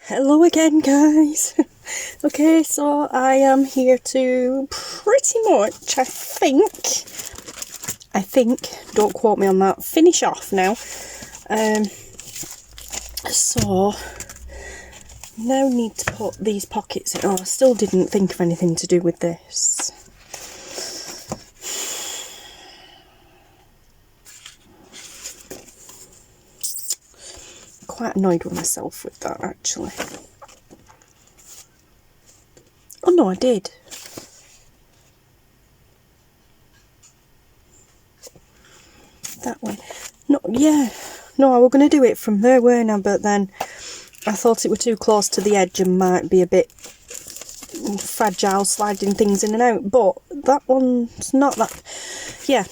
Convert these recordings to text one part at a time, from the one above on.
Hello again, guys. Okay, so I am here to pretty much, I think, don't quote me on that, finish off now. So now need to put these pockets in. Oh, I still didn't think of anything to do with this. Quite annoyed with myself with that, actually. Oh no, I did. That way. No, yeah. No, I was going to do it from there, weren't I? But then I thought it were too close to the edge and might be a bit fragile, sliding things in and out. But that one's not that. Yeah,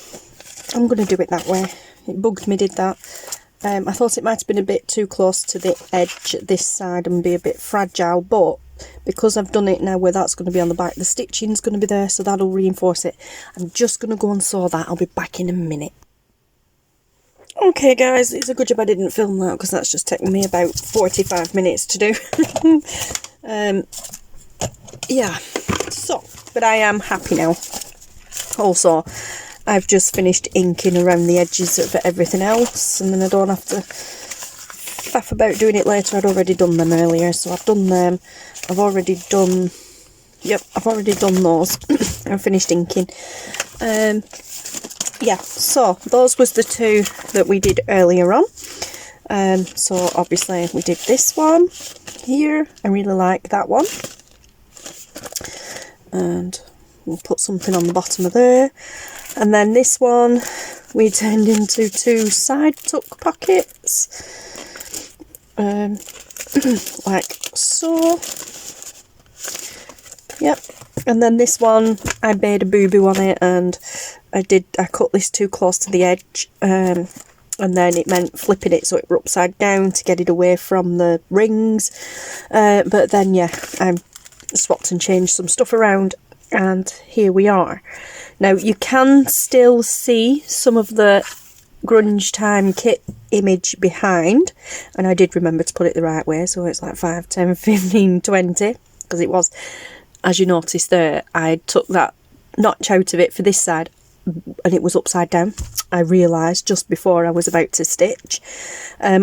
I'm going to do it that way. It bugged me, did that. I thought it might have been a bit too close to the edge this side and be a bit fragile, but because I've done it now where that's going to be on the back, the stitching's going to be there, so that'll reinforce it. I'm just going to go and sew that. I'll be back in a minute. Okay guys, it's a good job I didn't film that because that's just taken me about 45 minutes to do. Yeah, so, but I am happy now. Also, I've just finished inking around the edges of everything else, and then I don't have to faff about doing it later. I'd already done them earlier, so I've done them. I've already done, yep, I've already done those. I've finished inking. Yeah, so those was the two that we did earlier on. So obviously we did this one here. I really like that one. And we'll put something on the bottom of there. And then this one we turned into two side tuck pockets, like so. Yep. And then this one I made a boo-boo on it, and I cut this too close to the edge, and then it meant flipping it so it were upside down to get it away from the rings. But then yeah, I swapped and changed some stuff around, and here we are. Now you can still see some of the Grunge Time kit image behind, and I did remember to put it the right way, so it's like 5, 10, 15, 20, because it was, as you noticed there, I took that notch out of it for this side and it was upside down. I realised just before I was about to stitch.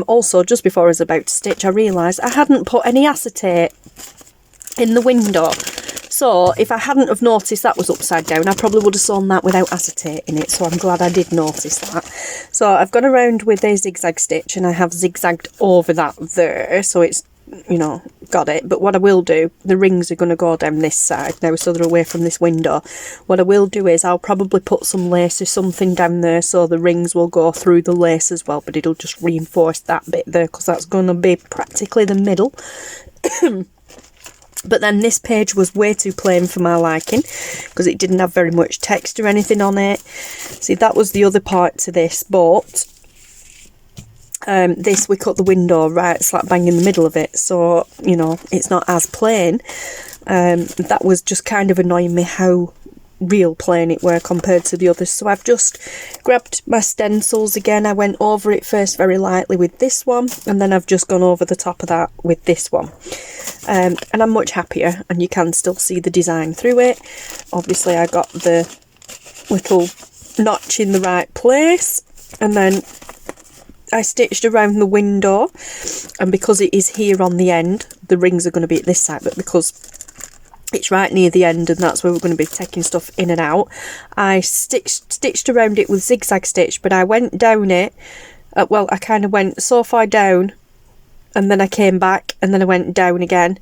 Also, just before I was about to stitch, I realised I hadn't put any acetate in the window. So if I hadn't have noticed that was upside down, I probably would have sewn that without acetate in it. So I'm glad I did notice that. So I've gone around with a zigzag stitch, and I have zigzagged over that there. So it's, you know, got it. But what I will do, the rings are going to go down this side now, so they're away from this window. What I will do is I'll probably put some lace or something down there so the rings will go through the lace as well, but it'll just reinforce that bit there because that's going to be practically the middle. But then this page was way too plain for my liking because it didn't have very much text or anything on it. See, that was the other part to this, but this, we cut the window right slap bang in the middle of it, so you know it's not as plain. That was just kind of annoying me how real plain it were compared to the others. So I've just grabbed my stencils again. I went over it first very lightly with this one, and then I've just gone over the top of that with this one. And I'm much happier, and you can still see the design through it. Obviously I got the little notch in the right place, and then I stitched around the window, and because it is here on the end, the rings are going to be at this side, but because it's right near the end and that's where we're going to be taking stuff in and out, I stitched around it with zigzag stitch, but I went down it, well, I kind of went so far down, and then I came back, and then I went down again,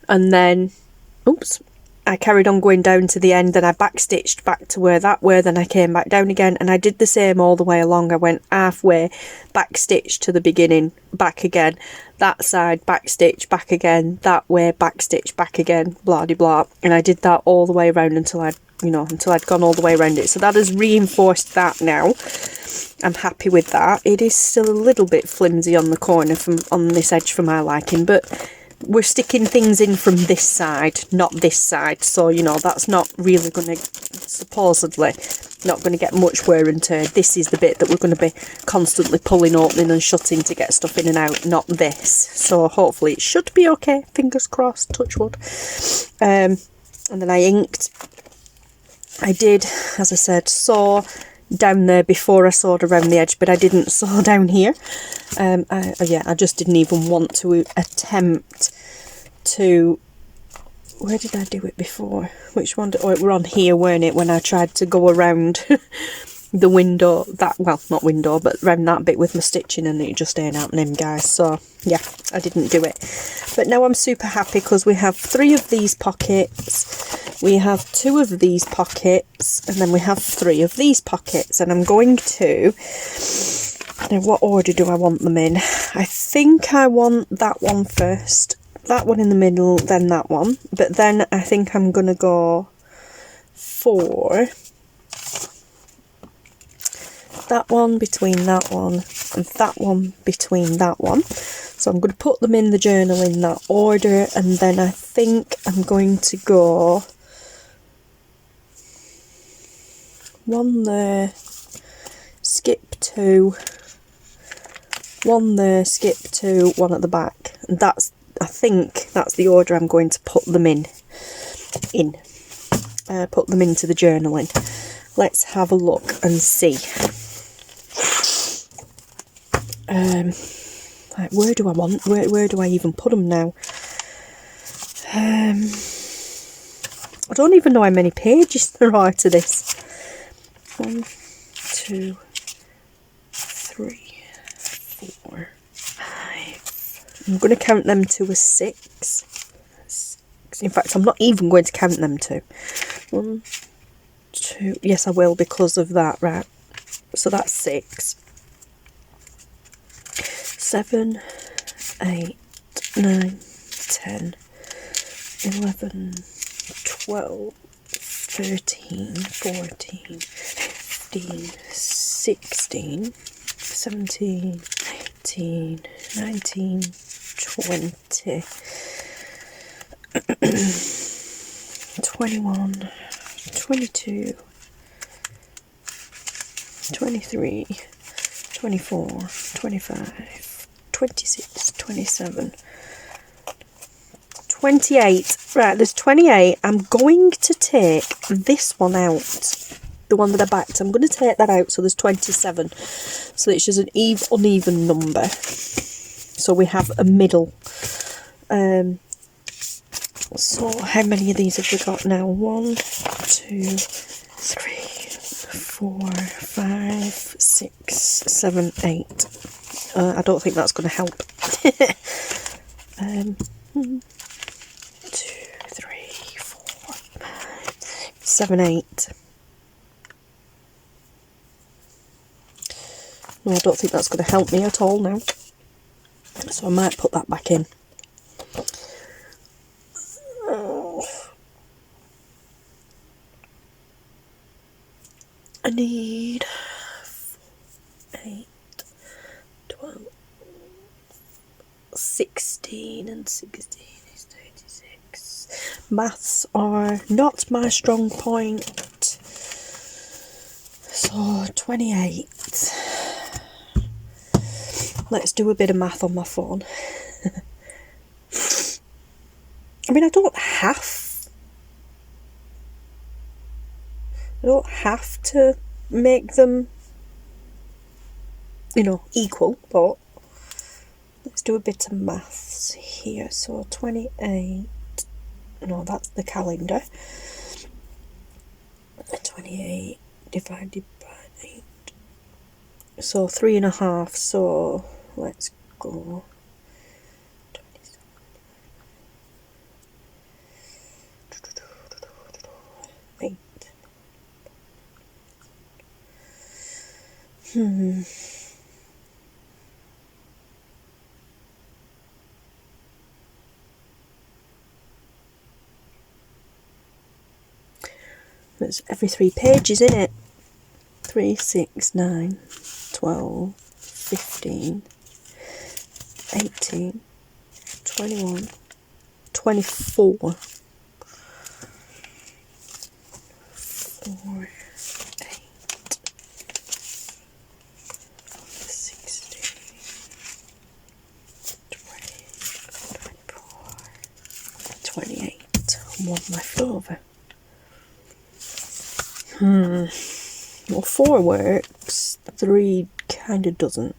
and then, oops, I carried on going down to the end, then I backstitched back to where that were, then I came back down again, and I did the same all the way along. I went halfway, backstitch to the beginning, back again, that side, backstitch, back again, that way, backstitch, back again, blah de blah, and I did that all the way around until I'd gone all the way around it. So that has reinforced that now. I'm happy with that. It is still a little bit flimsy on the corner on this edge for my liking, but we're sticking things in from this side, not this side, so you know that's not really going to supposedly not going to get much wear and tear. This is the bit that we're going to be constantly pulling, opening and shutting to get stuff in and out, not this. So hopefully it should be okay, fingers crossed, touch wood. And then I inked. I did, as I said, saw down there before I sawed around the edge, but I didn't saw down here. I just didn't even want to attempt to... Where did I do it before? Which one? Oh, it were on here, weren't it, when I tried to go around the window, that, well, not window, but around that bit with my stitching, and it just ain't happening, guys. So yeah, I didn't do it. But now I'm super happy because we have 3 of these pockets, we have 2 of these pockets, and then we have 3 of these pockets. And I'm going to, now what order do I want them in? I think I want that one first, that one in the middle, then that one. But then I think I'm going to go for that one between that one and that one between that one. So I'm going to put them in the journal in that order, and then I think I'm going to go 1 there, skip 2, 1 there, skip 2, 1 at the back. And that's, I think that's the order I'm going to put them in. Put them into the journal in. Let's have a look and see. Like, where do I want? Where do I even put them now? I don't even know how many pages there are to this. 1, 2, 3, 4, 5. I'm going to count them to a 6. In fact, I'm not even going to count them to 1, 2. Yes, I will, because of that, right? So that's 6, 7, 8, 9, 10, 11, 12, 13, 14, 15, 16, 17, 18, 19, 20, 21, 22, 23, 24, 25, 26, 27, 28. Right, there's 28. I'm going to take this one out, the one that I backed. I'm going to take that out, so there's 27. So it's just an uneven number. So we have a middle. So how many of these have we got now? 1, 2, 3, 4, 5, 6, 7, 8. I don't think that's going to help. 1, 2, 3, 4, 5, 6, 7, 8. No, I don't think that's going to help me at all now. So I might put that back in. I need 8, 12, 16 and 16 is 36. Maths are not my strong point. So 28. Let's do a bit of math on my phone. I mean, I don't have to make them, you know, equal, but let's do a bit of maths here. So 28, no, that's the calendar. 28 divided by 8. So 3.5, so let's go 8. There's every 3 pages in it. 3, 6, 9, 12, 15, 18, 21, 24. 4, 8, one left over. Well, 4 works, 3 kind of doesn't.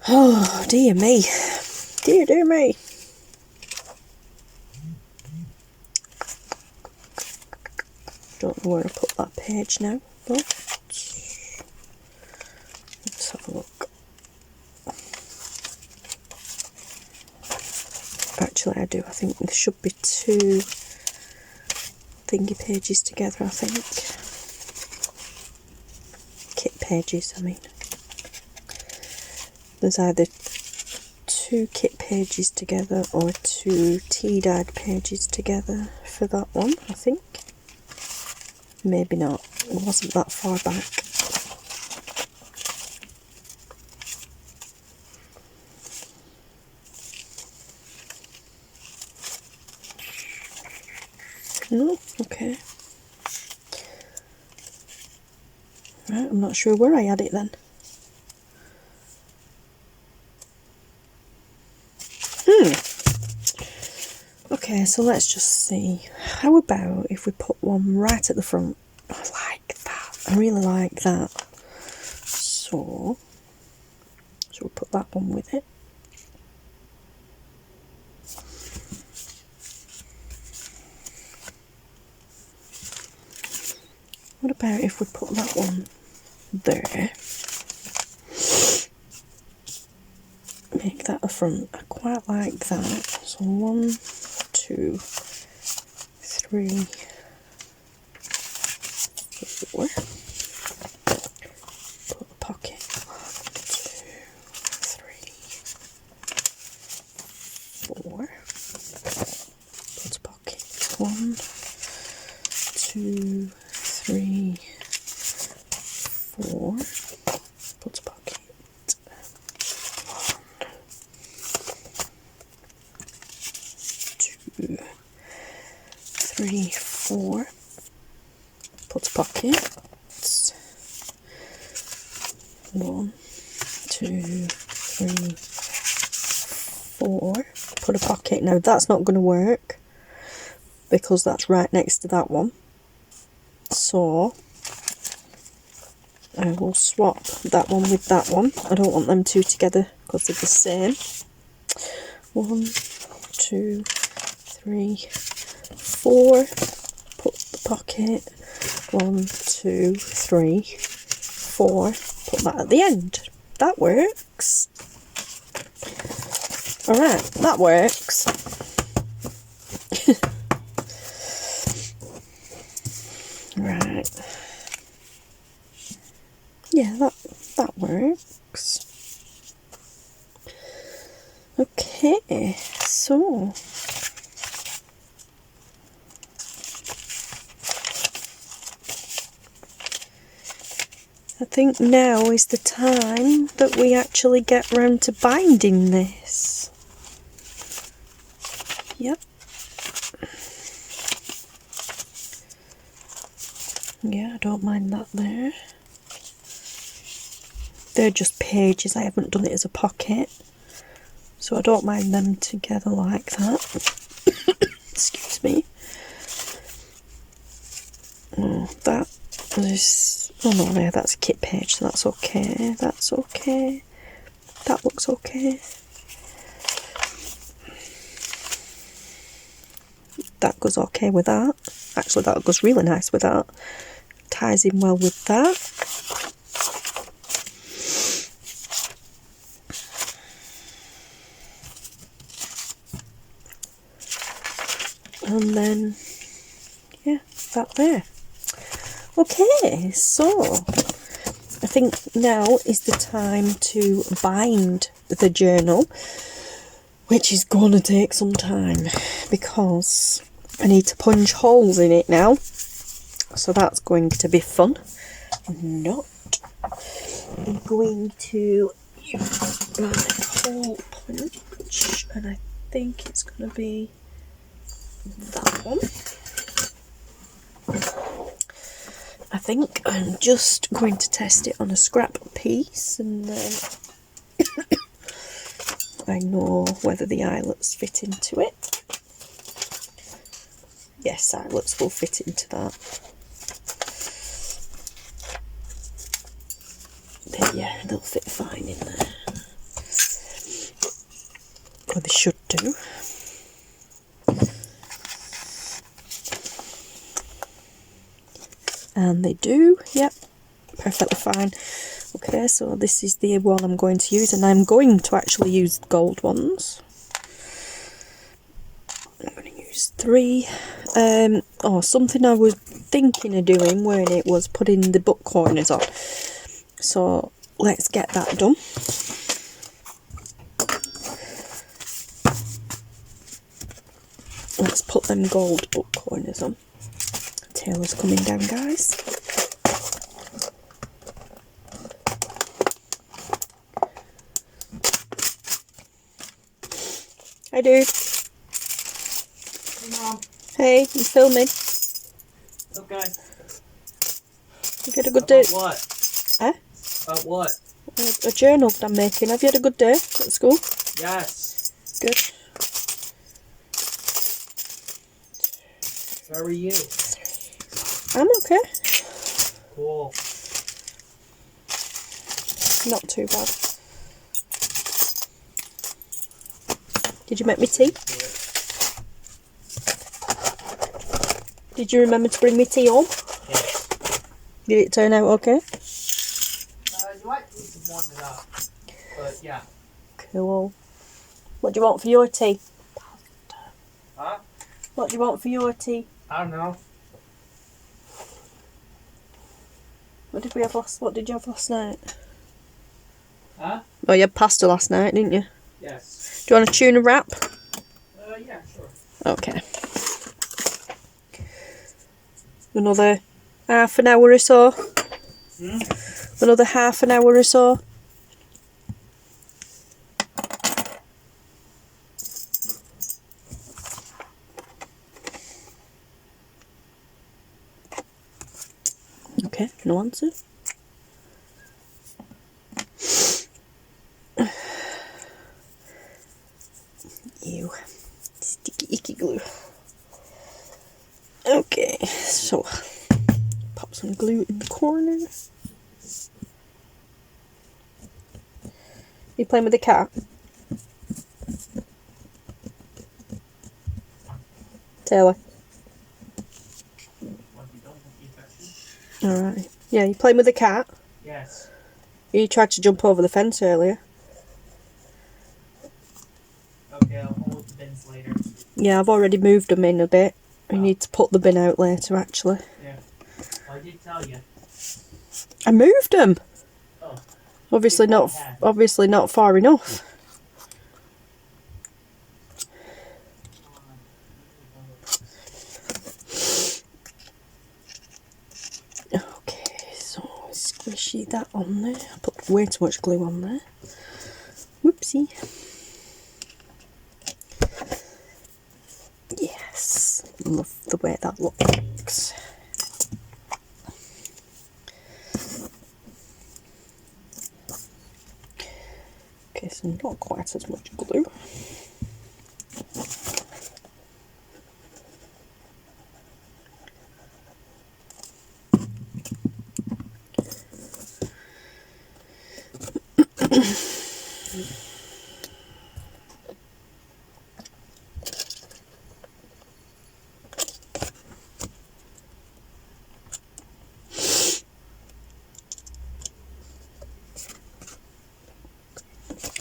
Oh, dear me. Dear me. Don't know where I put that page now, but let's have a look. Actually, I do. I think there should be 2 thingy pages together, I think. Kit pages, I mean. There's either 2 kit pages together or 2 tea-dyed pages together for that one, I think. Maybe not. It wasn't that far back. No, okay. Right, I'm not sure where I had it then. Okay, so let's just see. How about if we put one right at the front? I like that. I really like that. So we'll put that one with it. What about if we put that one there? Make that a front. I quite like that. So 1, 2, 3, 4. Put the pocket. 1, 2, 3, 4. Put a pocket. 1, 2, 3, 4. Put a pocket. 1, 2, 3, 4. Put a pocket. 1, 2, 3, 4. Put a pocket. Now that's not going to work because that's right next to that one. So I will swap that one with that one. I don't want them 2 together because they're the same. 1, 2, 3, 4. Put the pocket. 1, 2, 3, 4. Put that at the end. That works. Alright, that works. Right. Yeah, that works. Okay, so I think now is the time that we actually get round to binding this. Yep. Yeah, I don't mind that there. They're just pages, I haven't done it as a pocket. So I don't mind them together like that. Excuse me. Oh, that is... Oh no, yeah, that's a kit page, so that's okay. That's okay. That looks okay. That goes okay with that. Actually, that goes really nice with that. Ties in well with that. And then, yeah, that there. Okay, so I think now is the time to bind the journal, which is going to take some time because I need to punch holes in it now. So that's going to be fun. I'm not going to use my hole punch, and I think it's going to be that one. I think I'm just going to test it on a scrap piece and then I know whether the eyelets fit into it. Yes, eyelets will fit into that. But yeah, they'll fit fine in there. Or they should do. And they do, yep, perfectly fine. Okay, so this is the one I'm going to use, and I'm going to actually use gold ones. I'm going to use 3. Oh, something I was thinking of doing when it was putting the book corners on. So let's get that done. Let's put them gold book corners on. Taylor's coming down, guys. Hi, dude. Hey, Mom. Hey, you filming? Okay. You had a good day? What? Eh? About what? A journal that I'm making. Have you had a good day at school? Yes. Good. How are you? I'm okay. Cool. Not too bad. Did you make me tea? Did you remember to bring me tea home? Yes. Did it turn out okay? You might need to warm it up. But yeah. Cool. What do you want for your tea? Huh? What do you want for your tea? I don't know. What did we have last? What did you have last night? Huh? Oh, you had pasta last night, didn't you? Yes. Do you want a tuna wrap? Yeah, sure. Okay. Another half an hour or so. Hmm? Another half an hour or so. Okay, no answer. Ew. Sticky icky glue. Okay, so pop some glue in the corner. You playing with the cat? Taylor. Alright. Yeah, you playing with the cat? Yes. You tried to jump over the fence earlier. Okay, I'll hold the bins later. Yeah, I've already moved them in a bit. We need to put the bin out later, actually. Yeah. Well, I did tell you. I moved them. Oh. Obviously not far enough. Okay, so squishy that on there. I put way too much glue on there. Whoopsie. Yes, love the way that looks. Okay, so not quite as much glue.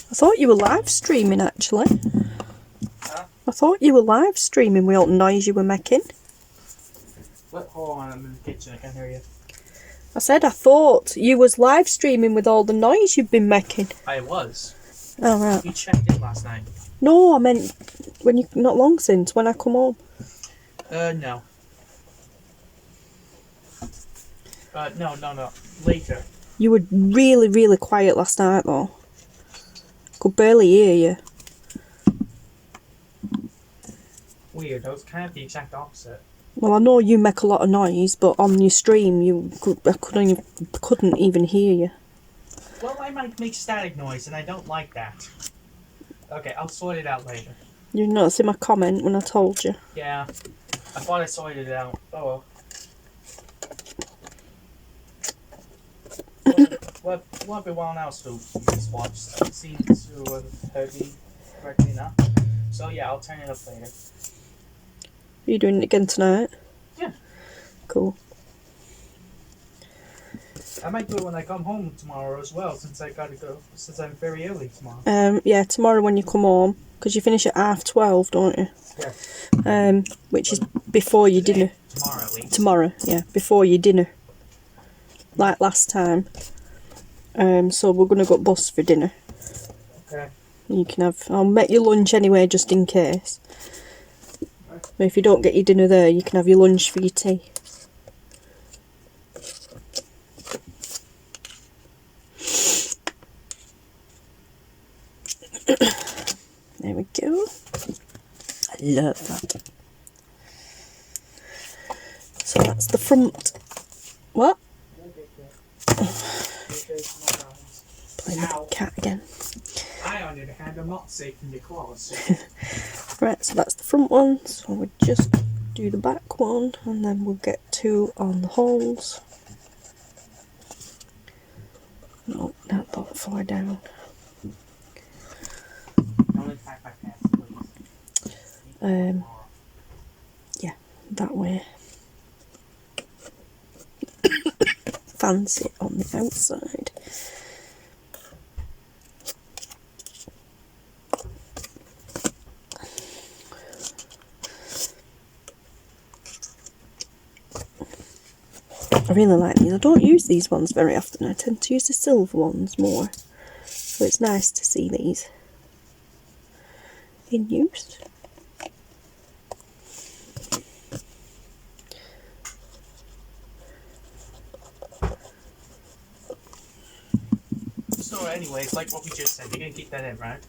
I thought you were live streaming, actually. Huh? I thought you were live streaming with all the noise you were making. What? Hold on, I'm in the kitchen. I can't hear you. I said I thought you was live streaming with all the noise you've been making. I was. Oh, right. You checked in last night. No, I meant when you not long since, when I come home. No. No. Later. You were really, really quiet last night, though. Could barely hear you. Weird. That was kind of the exact opposite. Well, I know you make a lot of noise, but on your stream, I couldn't even hear you. Well, I might make static noise, and I don't like that. Okay, I'll sort it out later. You did not see my comment when I told you. Yeah, I thought I sorted it out. Oh well. Won't be well now to just watch scenes to heavy correctly now. So yeah, I'll turn it up later. Are you doing it again tonight? Yeah. Cool. I might do it when I come home tomorrow as well, since I'm very early tomorrow. Yeah, tomorrow when you come home, because you finish at 12:30, don't you? Yeah. Which is before your dinner. Tomorrow at least. Tomorrow, yeah, before your dinner. Like last time. So we're gonna go bus for dinner. Okay. You can have. I'll make you lunch anyway, just in case. But if you don't get your dinner there, you can have your lunch for your tea. There we go. I love that. So that's the front. What? Playing with the cat again. I, on the other hand, am not safe in the claws. Right, so that's the front one. So we'll just do the back one, and then we'll get 2 on the holes. No, that don't fall down. Yeah, that way. Fancy it on the outside. I really like these. I don't use these ones very often. I tend to use the silver ones more. So it's nice to see these in use. So anyways, like what we just said, you're gonna keep that in, right?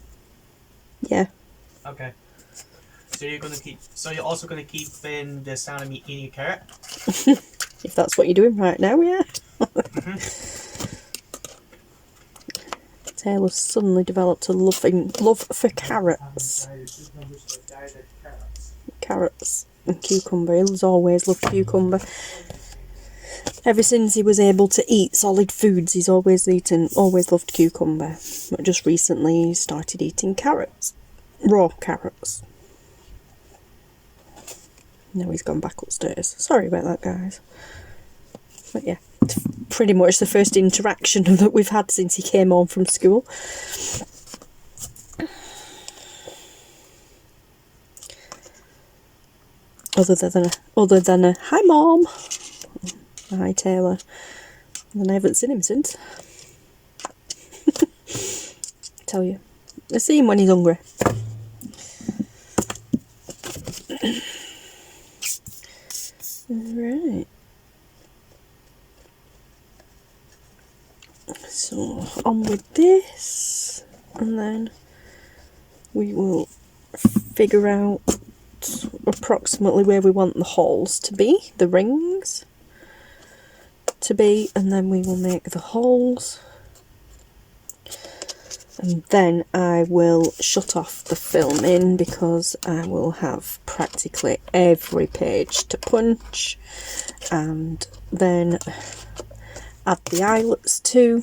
Yeah. Okay. So you're also gonna keep in the sound of me eating a carrot? If that's what you're doing right now, yeah. Taylor's suddenly developed a love for carrots. Carrots and cucumber. He's always loved cucumber. Ever since he was able to eat solid foods, he's always loved cucumber. But just recently he started eating carrots. Raw carrots. Now he's gone back upstairs. Sorry about that, guys. But yeah, it's pretty much the first interaction that we've had since he came home from school. Other than a hi mom, hi Taylor, and I haven't seen him since. I tell you, I see him when he's hungry. Right. So on with this, and then we will figure out approximately where we want the holes to be, the rings to be, and then we will make the holes, and then I will shut off the filming because I will have practically every page to punch, and then add the eyelets too.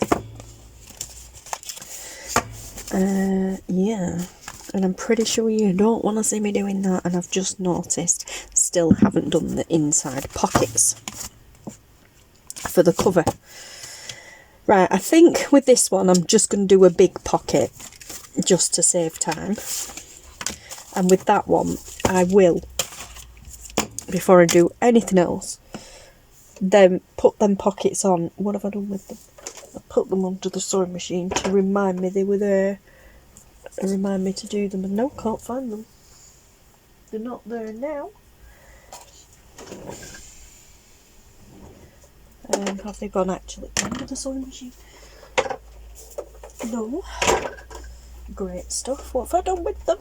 Yeah, and I'm pretty sure you don't want to see me doing that, and I've just noticed still haven't done the inside pockets for the cover. Right, I think with this one I'm just going to do a big pocket just to save time, and with that one I will, before I do anything else, then put them pockets on. What have I done with them? I put them onto the sewing machine to remind me they were there and remind me to do them, and no, can't find them. They're not there now. Have they gone actually into the sewing machine? No. Great stuff. What have I done with them?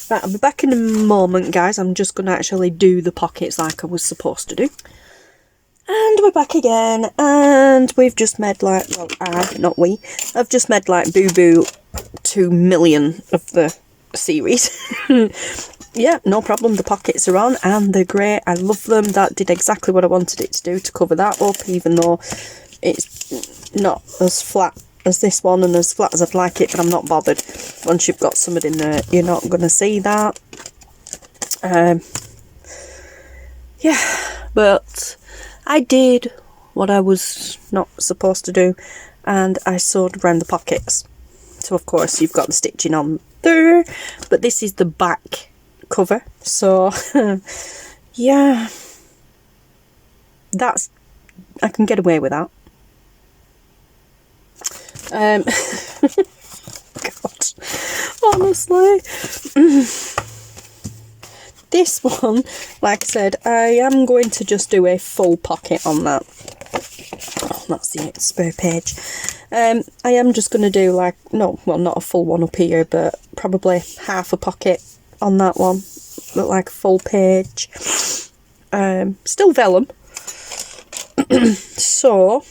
Right, I'll be back in a moment, guys. I'm just going to actually do the pockets like I was supposed to do. And we're back again, and we've just made like, well, not we, I've just made like Boo Boo 2 million of the series. Yeah, no problem, the pockets are on, and they're great, I love them. That did exactly what I wanted it to do, to cover that up, even though it's not as flat as this one, and as flat as I'd like it, but I'm not bothered. Once you've got something in there, you're not going to see that. Yeah, but I did what I was not supposed to do, and I sewed around the pockets. So of course you've got the stitching on there, but this is the back cover, so yeah, that's, I can get away with that. God, honestly. This one, like I said, I am going to just do a full pocket on that. Oh, that's the spare page. I am just going to do like, no, well, not a full one up here, but probably half a pocket on that one. Look like a full page. Still vellum. So,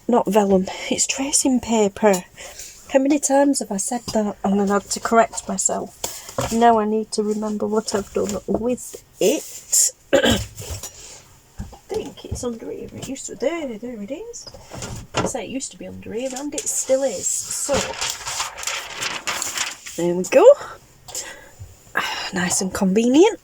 not vellum, it's tracing paper. How many times have I said that and then had to correct myself? Now I need to remember what I've done with it. I think it's under here. It used to, there it is. I say it used to be under here, and it still is. So, there we go. Nice and convenient.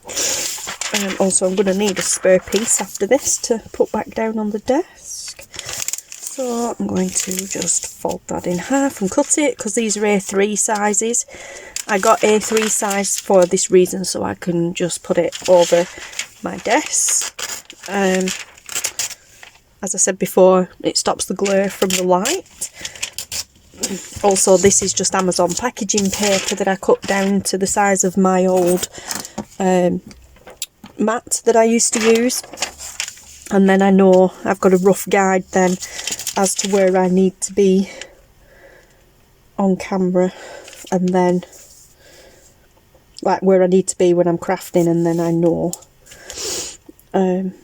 Also, I'm going to need a spare piece after this to put back down on the desk. So I'm going to just fold that in half and cut it, because these are A3 sizes. I got A3 size for this reason, so I can just put it over my desk. As I said before, it stops the glare from the light. Also, this is just Amazon packaging paper that I cut down to the size of my old mat that I used to use. And then I know I've got a rough guide then as to where I need to be on camera, and then like where I need to be when I'm crafting, and then I know I'm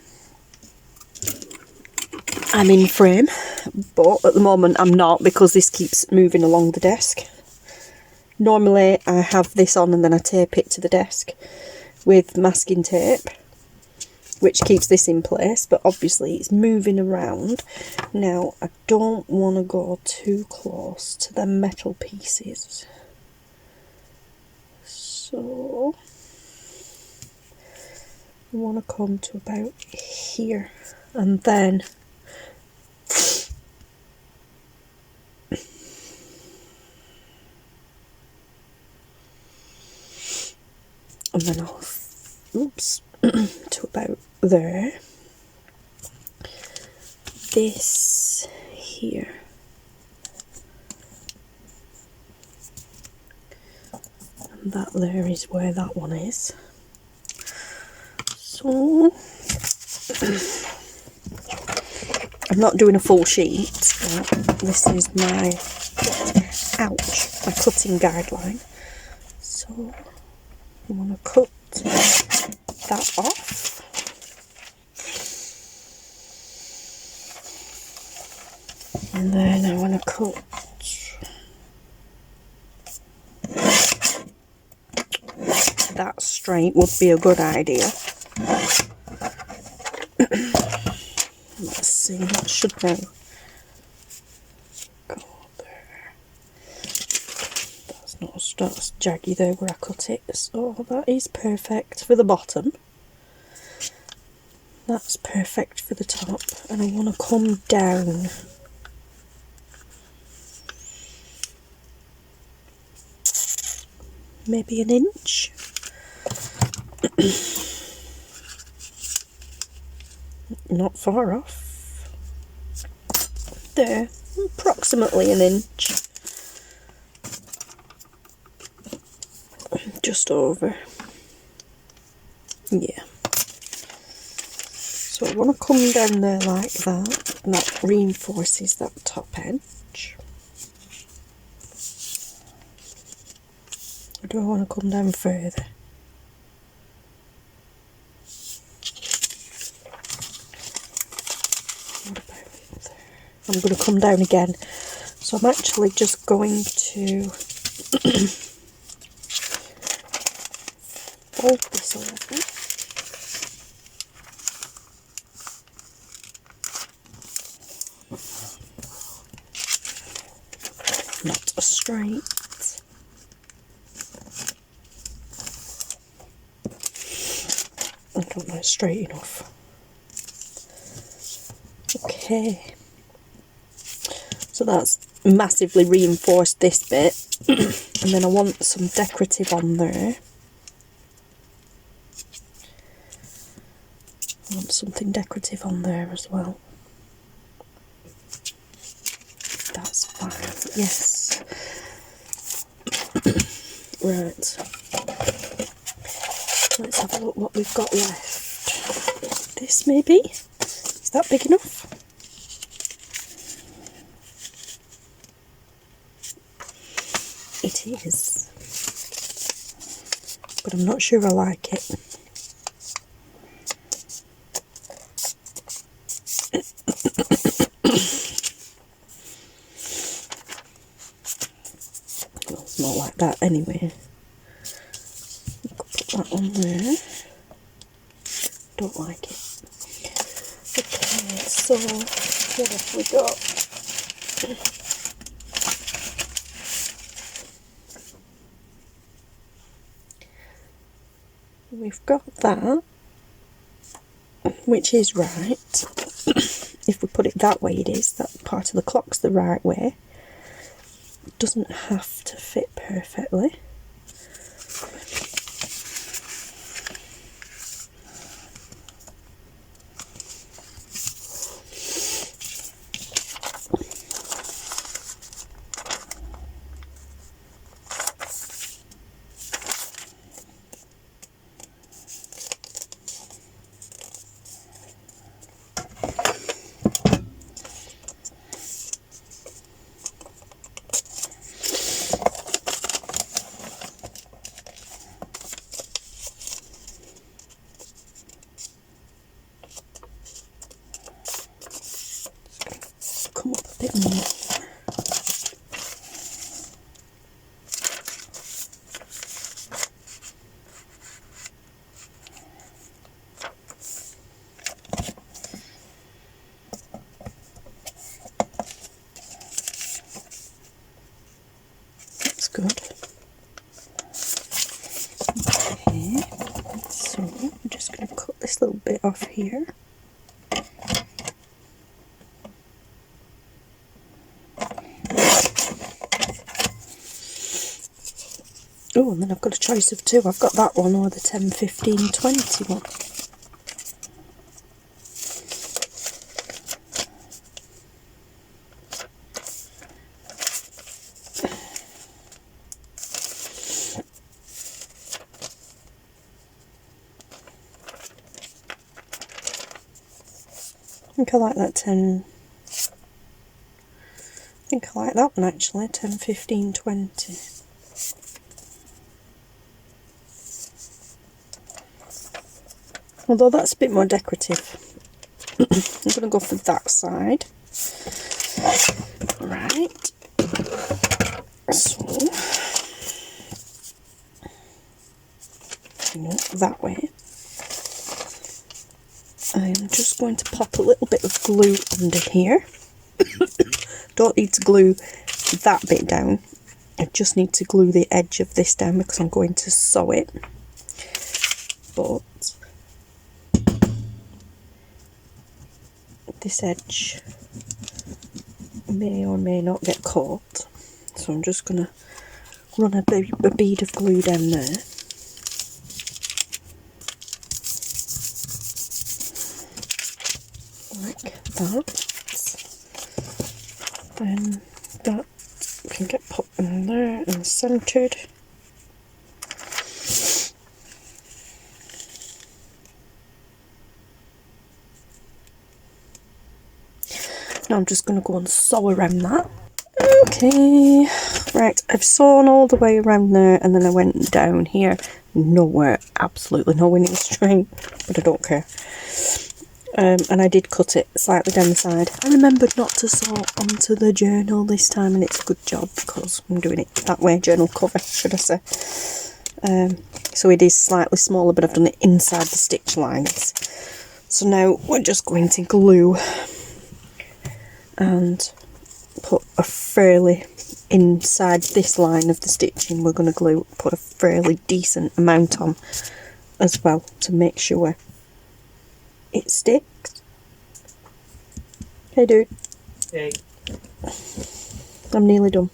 in frame. But at the moment I'm not, because this keeps moving along the desk. Normally I have this on and then I tape it to the desk with masking tape, which keeps this in place, but obviously it's moving around. Now, I don't want to go too close to the metal pieces. So, I want to come to about here, and then I'll, oops, to about there. This here. And that there is where that one is. So I'm not doing a full sheet. This is my, ouch, my cutting guideline. So I want to cut that off. And then I want to cut that straight, would be a good idea. Let's see, that should now go there. That's jaggy there where I cut it, so that is perfect for the bottom. That's perfect for the top, and I want to come down maybe an inch. Not far off. There, approximately an inch. Just over. Yeah. So I want to come down there like that, and that reinforces that top edge. Or do I want to come down further? I'm going to come down again. So I'm actually just going to fold this over. Not straight. I don't know, straight enough. Okay. So that's massively reinforced this bit. And then I want some decorative on there. I want something decorative on there as well. That's fine, yes. Right. Let's have a look what we've got left. This maybe? Is that big enough? It is. But I'm not sure I like it. Well, it's not like that anyway. Put that on there. Don't like it. Okay, so what have we got? We've got that, which is right. If we put it that way, it is. That part of the clock's the right way. It doesn't have to fit perfectly. Come up a bit more. That's good. Okay, so I'm just going to cut this little bit off here. Oh, and then I've got a choice of two. I've got that one or the 10, 15, 20 one. I think I like that 10. I think I like that one actually, 10, 15, 20. Although that's a bit more decorative. I'm going to go for that side. Right. So, no, that way. I'm just going to pop a little bit of glue under here. Don't need to glue that bit down. I just need to glue the edge of this down because I'm going to sew it. But this edge may or may not get caught, so I'm just going to run a bead of glue down there. Like that. Then that can get popped in there and centred. Now I'm just going to go and sew around that. Okay, right, I've sewn all the way around there and then I went down here. Nowhere, absolutely nowhere near straight, but I don't care. And I did cut it slightly down the side. I remembered not to sew onto the journal this time, and it's a good job because I'm doing it that way, journal cover should I say. So it is slightly smaller, but I've done it inside the stitch lines. So now we're just going to glue and put a fairly, inside this line of the stitching, we're going to put a fairly decent amount on as well to make sure it sticks. Hey dude. Hey. I'm nearly done.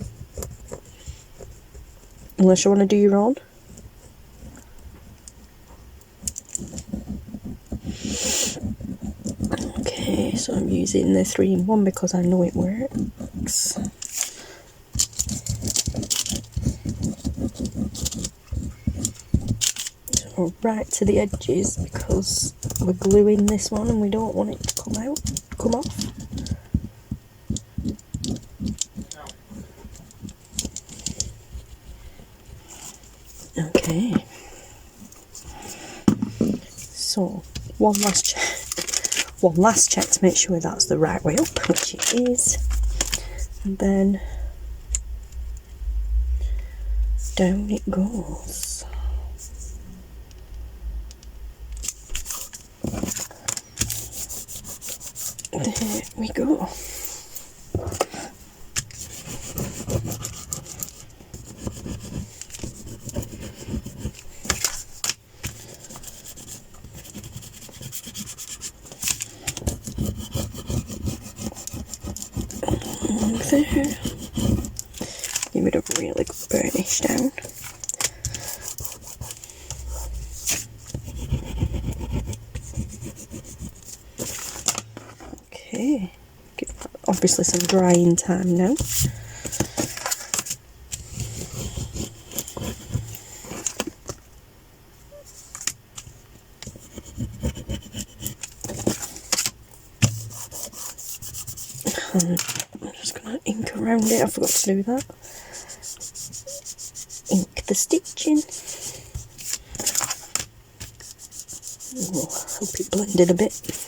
Unless you want to do your own. Okay, so I'm using the 3-in-1 because I know it works. So right to the edges because we're gluing this one and we don't want it to come off. Okay. So one last check to make sure that's the right way up, which it is, and then down it goes. There we go. There. Give it a really good burnish down. Okay, give that obviously some drying time now. I'm just going to ink around it, I forgot to do that. Ink the stitching. Oh, hope it blended a bit.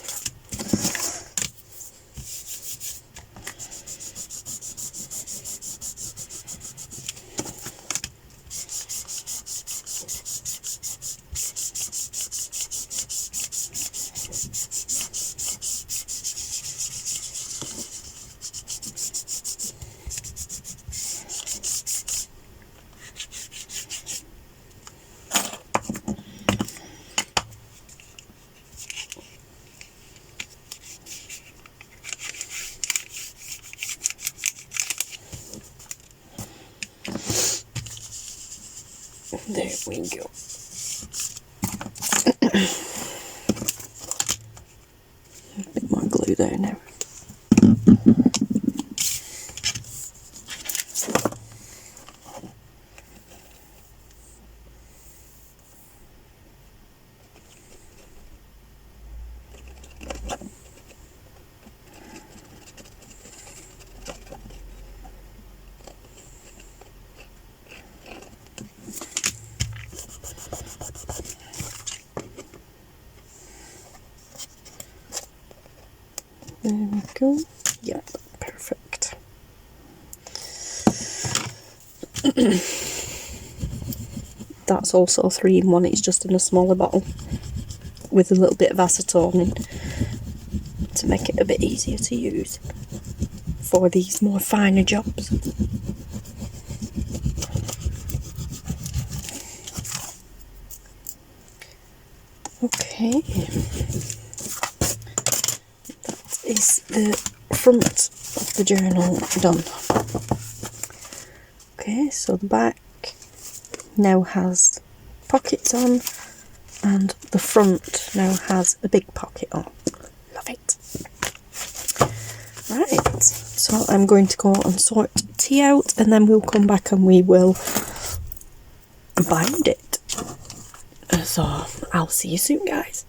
There we go. A bit more glue there now. There we go. Yeah, perfect. That's also 3-in-1, it's just in a smaller bottle with a little bit of acetone in to make it a bit easier to use for these more finer jobs. Okay. Is the front of the journal done. Okay, so the back now has pockets on and the front now has a big pocket on. Love it. Right, so I'm going to go and sort tea out and then we'll come back and we will bind it. So I'll see you soon, guys.